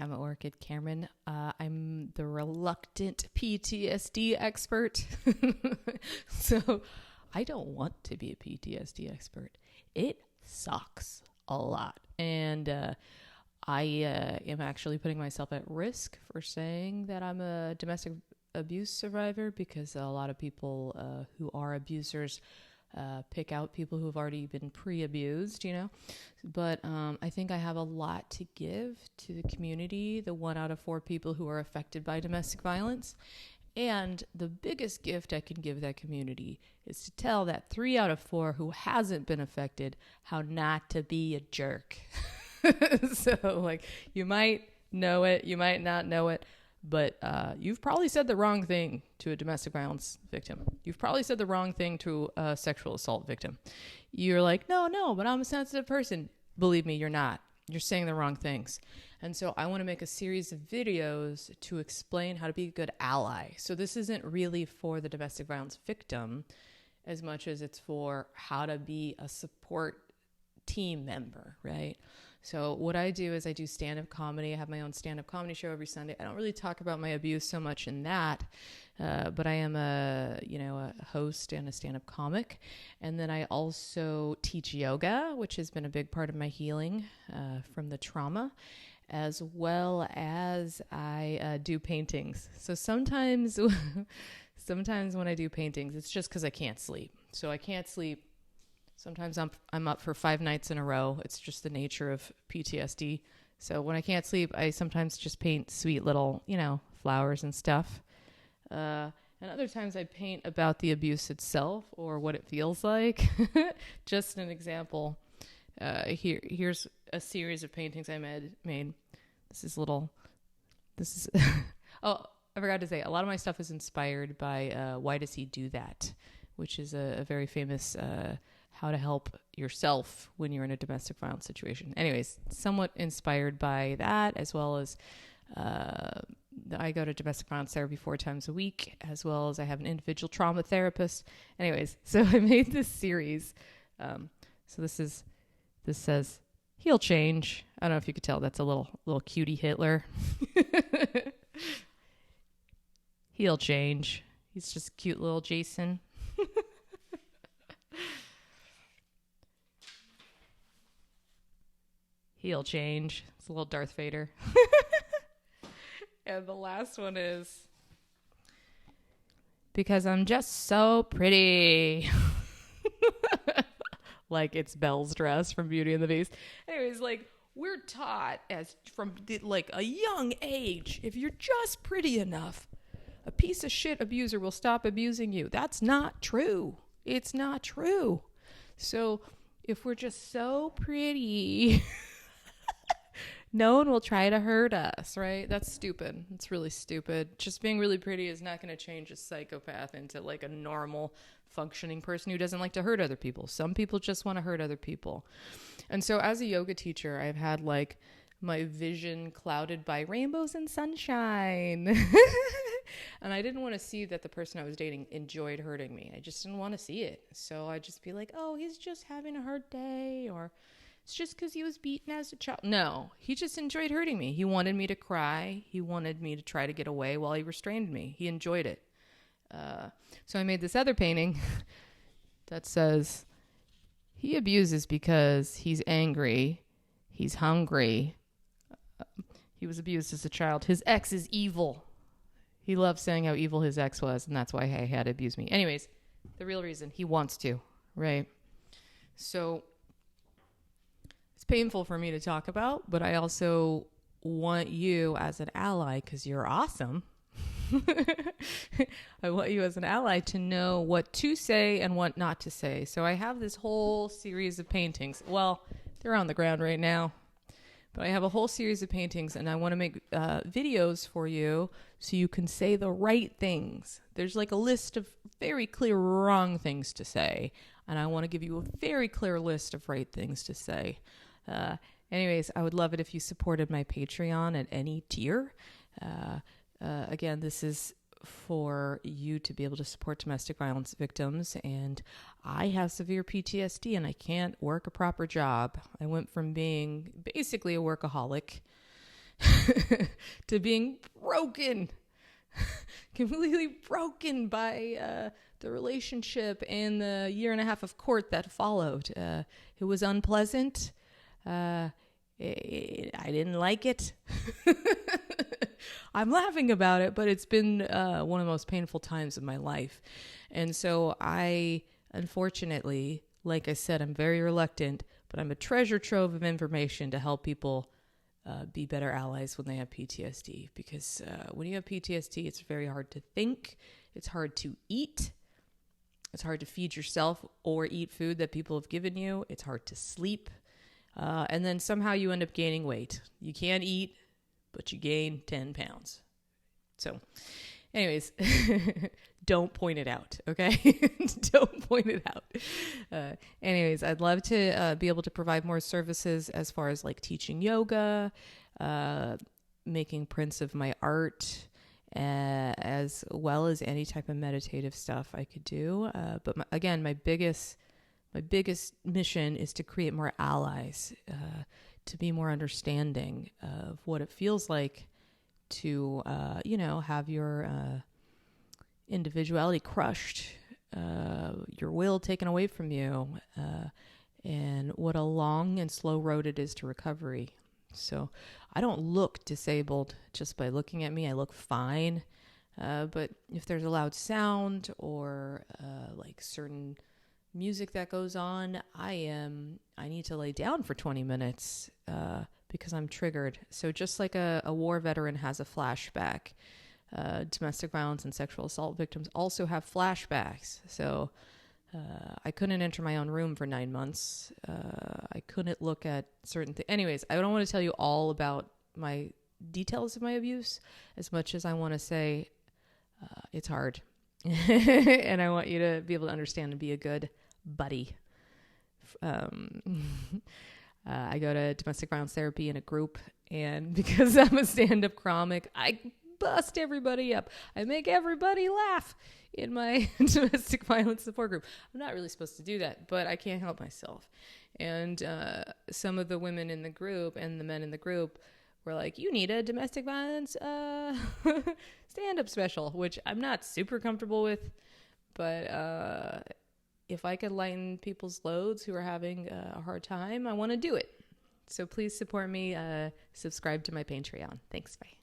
I'm Orchid Cameron. I'm the reluctant PTSD expert. So I don't want to be a PTSD expert. It sucks a lot. And I am actually putting myself at risk for saying that I'm a domestic abuse survivor, because a lot of people who are abusers pick out people who've already been pre-abused, But I think I have a lot to give to the community, the 1 out of 4 people who are affected by domestic violence. And the biggest gift I can give that community is to tell that 3 out of 4 who hasn't been affected how not to be a jerk. So, you might know it, you might not know it, but you've probably said the wrong thing to a domestic violence victim. You've probably said the wrong thing to a sexual assault victim. You're like, no, but I'm a sensitive person. Believe me, you're not. You're saying the wrong things. And so I want to make a series of videos to explain how to be a good ally. So this isn't really for the domestic violence victim as much as it's for how to be a support team member, right? So what I do is I do stand-up comedy. I have my own stand-up comedy show every Sunday. I don't really talk about my abuse so much in that, but I am a host and a stand-up comic. And then I also teach yoga, which has been a big part of my healing from the trauma, as well as I do paintings. So sometimes when I do paintings, it's just because I can't sleep. So I can't sleep. Sometimes I'm up for 5 nights in a row. It's just the nature of PTSD. So when I can't sleep, I sometimes just paint sweet little, flowers and stuff. And other times I paint about the abuse itself or what it feels like. Just an example. Here's a series of paintings I made. This is oh, I forgot to say, a lot of my stuff is inspired by Why Does He Do That? Which is a very famous how to help yourself when you're in a domestic violence situation. Anyways, somewhat inspired by that, as well as I go to domestic violence therapy 4 times a week, as well as I have an individual trauma therapist. Anyways, so I made this series. So this says, he'll change. I don't know if you could tell, that's a little cutie Hitler. He'll change. He's just cute little Jason. He'll change. It's a little Darth Vader. And the last one is, because I'm just so pretty. Like it's Belle's dress from Beauty and the Beast. Anyways, we're taught from a young age, if you're just pretty enough, a piece of shit abuser will stop abusing you. That's not true. It's not true. So if we're just so pretty, no one will try to hurt us, right? That's stupid. It's really stupid. Just being really pretty is not going to change a psychopath into a normal functioning person who doesn't like to hurt other people. Some people just want to hurt other people. And so as a yoga teacher, I've had my vision clouded by rainbows and sunshine. And I didn't want to see that the person I was dating enjoyed hurting me. I just didn't want to see it. So I'd just be like, oh, he's just having a hard day, or it's just because he was beaten as a child. No, he just enjoyed hurting me. He wanted me to cry. He wanted me to try to get away while he restrained me. He enjoyed it. So I made this other painting that says, he abuses because he's angry. He's hungry. He was abused as a child. His ex is evil. He loves saying how evil his ex was, and that's why he had to abuse me. Anyways, the real reason, he wants to, right? So it's painful for me to talk about, but I also want you as an ally, because you're awesome. I want you as an ally to know what to say and what not to say. So I have this whole series of paintings. Well, they're on the ground right now. But I have a whole series of paintings, and I want to make videos for you so you can say the right things. There's a list of very clear wrong things to say, and I want to give you a very clear list of right things to say. Anyways, I would love it if you supported my Patreon at any tier. Again, this is for you to be able to support domestic violence victims, and I have severe PTSD and I can't work a proper job. I went from being basically a workaholic to being broken, completely broken by the relationship and the year and a half of court that followed. It was unpleasant. I didn't like it. I'm laughing about it, but it's been one of the most painful times of my life. And so I, unfortunately, like I said, I'm very reluctant, but I'm a treasure trove of information to help people be better allies when they have PTSD. Because when you have PTSD, it's very hard to think. It's hard to eat. It's hard to feed yourself or eat food that people have given you. It's hard to sleep. And then somehow you end up gaining weight. You can't eat, but you gain 10 pounds. So anyways, don't point it out, okay? Don't point it out. Anyways, I'd love to be able to provide more services as far as like teaching yoga, making prints of my art, as well as any type of meditative stuff I could do. But again, my biggest mission is to create more allies, to be more understanding of what it feels like to, have your individuality crushed, your will taken away from you, and what a long and slow road it is to recovery. So I don't look disabled just by looking at me. I look fine. But if there's a loud sound or like certain music that goes on, I need to lay down for 20 minutes because I'm triggered. So just like a war veteran has a flashback, domestic violence and sexual assault victims also have flashbacks. So I couldn't enter my own room for 9 months. I couldn't look at certain things. Anyways, I don't want to tell you all about my details of my abuse as much as I want to say it's hard. And I want you to be able to understand and be a good buddy. I go to domestic violence therapy in a group, and because I'm a stand-up comic, I bust everybody up. I make everybody laugh in my domestic violence support group. I'm not really supposed to do that, but I can't help myself. And some of the women in the group and the men in the group were like, you need a domestic violence stand-up special, which I'm not super comfortable with, but if I could lighten people's loads who are having a hard time, I want to do it. So please support me. Subscribe to my Patreon. Thanks. Bye.